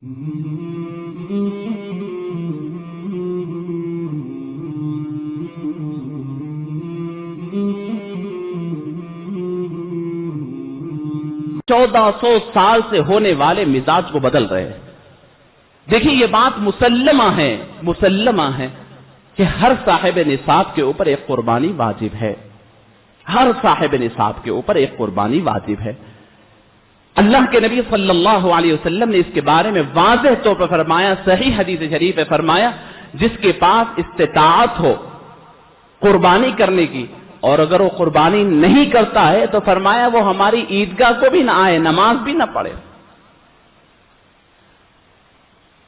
1400 साल से होने वाले मिजाज को बदल रहे हैं। देखिए ये बात मुसल्लमा है कि हर साहिब निसाब के ऊपर एक कुर्बानी वाजिब है। हर साहिब निसाब के ऊपर एक कुर्बानी वाजिब है। अल्लाह के नबी सल्लल्लाहु अलैहि वसल्लम ने इसके बारे में वाज़ेह तौर पर फरमाया, सही हदीस शरीफ में फरमाया, जिसके पास इस्तिताअत हो कुर्बानी करने की और अगर वो कुर्बानी नहीं करता है तो फरमाया वो हमारी ईदगाह को भी ना आए, नमाज भी ना पढ़े।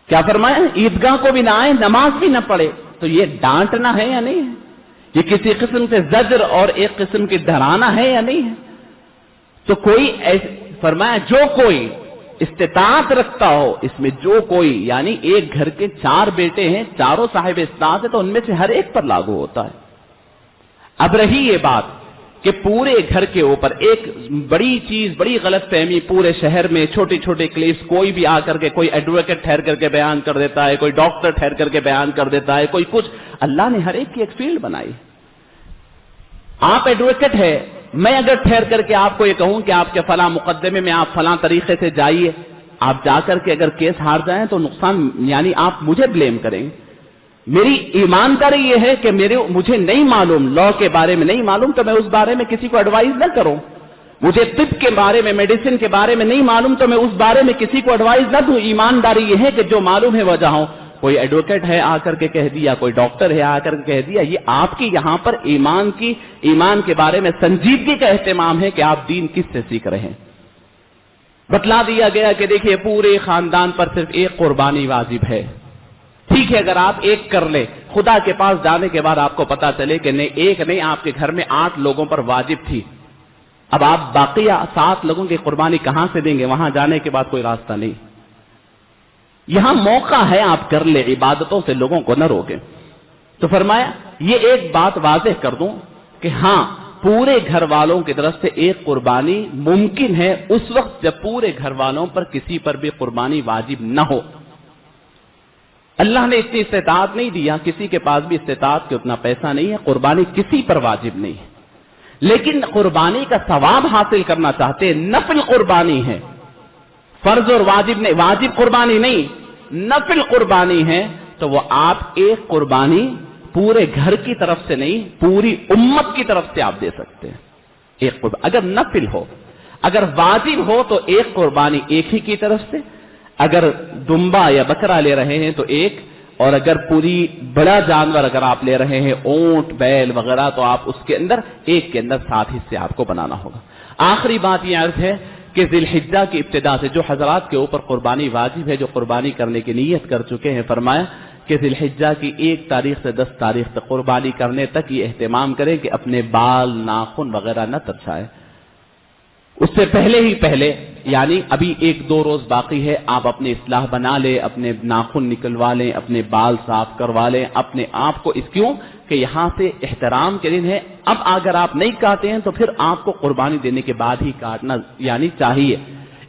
क्या फरमाया? ईदगाह को भी ना आए, नमाज भी ना पढ़े। तो ये डांटना है या नहीं है? ये किसी किस्म से जजर और एक किस्म की डराना है या नहीं है? तो कोई फरमाया जो कोई इस्तिताअत रखता हो, इसमें जो कोई, यानी एक घर के 4 बेटे हैं, चारों साहिब इस्तिताअत है, तो उनमें से हर एक पर लागू होता है। अब रही ये बात कि पूरे घर के ऊपर एक बड़ी चीज, बड़ी गलतफहमी पूरे शहर में, छोटे छोटे क्लिप्स, कोई भी आकर के, कोई एडवोकेट ठहर करके बयान कर देता है, कोई डॉक्टर ठहर करके बयान कर देता है, कोई कुछ। अल्लाह ने हर एक की एक फील्ड बनाई। आप एडवोकेट है, मैं अगर ठहर करके आपको ये कहूं कि आपके फला मुकदमे में आप फला तरीके से जाइए, आप जाकर के अगर केस हार जाएं तो नुकसान, यानी आप मुझे ब्लेम करेंगे। मेरी ईमानदारी ये है कि मुझे नहीं मालूम, लॉ के बारे में नहीं मालूम, तो मैं उस बारे में किसी को एडवाइस न करूं। मुझे तिब के बारे में, मेडिसिन के बारे में नहीं मालूम, तो मैं उस बारे में किसी को एडवाइस न दूं। ईमानदारी ये है कि जो मालूम है वह जाऊं। कोई एडवोकेट है आकर के कह दिया, कोई डॉक्टर है आकर के कह दिया, ये आपकी यहां पर ईमान के बारे में संजीदगी का एहतमाम है कि आप दीन किससे सीख रहे हैं। बतला दिया गया कि देखिए पूरे खानदान पर सिर्फ एक कुर्बानी वाजिब है। ठीक है, अगर आप एक कर ले, खुदा के पास जाने के बाद आपको पता चले कि नहीं, एक नहीं, आपके घर में 8 लोगों पर वाजिब थी। अब आप बाकी 7 लोगों की कुर्बानी कहां से देंगे? वहां जाने के बाद कोई रास्ता नहीं। यहां मौका है, आप कर ले, इबादतों से लोगों को न रोके। तो फरमाया ये एक बात वाज़ेह कर दूं कि हां, पूरे घर वालों की तरफ से एक कुर्बानी मुमकिन है उस वक्त जब पूरे घर वालों पर किसी पर भी कुर्बानी वाजिब न हो। अल्लाह ने इतनी इस्तिताअत नहीं दिया, किसी के पास भी इस्तिताअत के उतना पैसा नहीं है, कुर्बानी किसी पर वाजिब नहीं है। लेकिन कुर्बानी का सवाब हासिल करना चाहते हैं, नफल कुर्बानी है, फर्ज और वाजिब नहीं, वाजिब कुर्बानी नहीं, नफल कुर्बानी है, तो वो आप एक कुर्बानी पूरे घर की तरफ से नहीं, पूरी उम्मत की तरफ से आप दे सकते हैं। एक कुर्बानी अगर नफल हो, अगर वाजिब हो तो एक कुर्बानी एक ही की तरफ से, अगर दुम्बा या बकरा ले रहे हैं तो एक, और अगर पूरी बड़ा जानवर अगर आप ले रहे हैं, ऊंट, बैल वगैरह, तो आप उसके अंदर एक के अंदर 7 हिस्से आपको बनाना होगा। आखिरी बात यह अर्ज है कि ज़िलहिज्जा की इब्तिदा से जो हजरात के ऊपर कुर्बानी वाजिब है, जो कुर्बानी करने की नीयत कर चुके हैं, फरमाया कि ज़िलहिज्जा की 1 तारीख से 10 तारीख तक कुर्बानी करने तक ये एहतमाम करें कि अपने बाल, नाखून वगैरह न तरछाए। उससे पहले यानी अभी 1-2 रोज बाकी है, आप अपनी इस्लाह बना ले, अपने नाखून निकलवा लें, अपने बाल साफ करवा लें, अपने आप को, इस क्यों कि यहां से एहतराम के दिन है। अब अगर आप नहीं काटे हैं तो फिर आपको कुर्बानी देने के बाद ही काटना यानी चाहिए।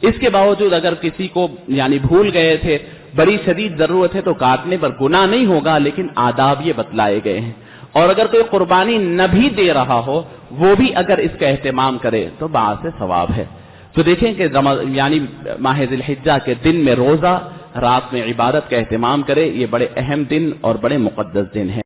इसके बावजूद अगर किसी को यानी भूल गए थे, बड़ी शदीद जरूरत है, तो काटने पर गुनाह नहीं होगा, लेकिन आदाब ये बतलाए गए हैं। और अगर कोई कुर्बानी न भी दे रहा हो, वो भी अगर इसका एहतमाम करे तो बात से सवाब है। तो देखें कि यानी माह ज़िलहिज्जा के दिन में रोजा, रात में इबादत का एहतमाम करे। ये बड़े अहम दिन और बड़े मुक़द्दस दिन है।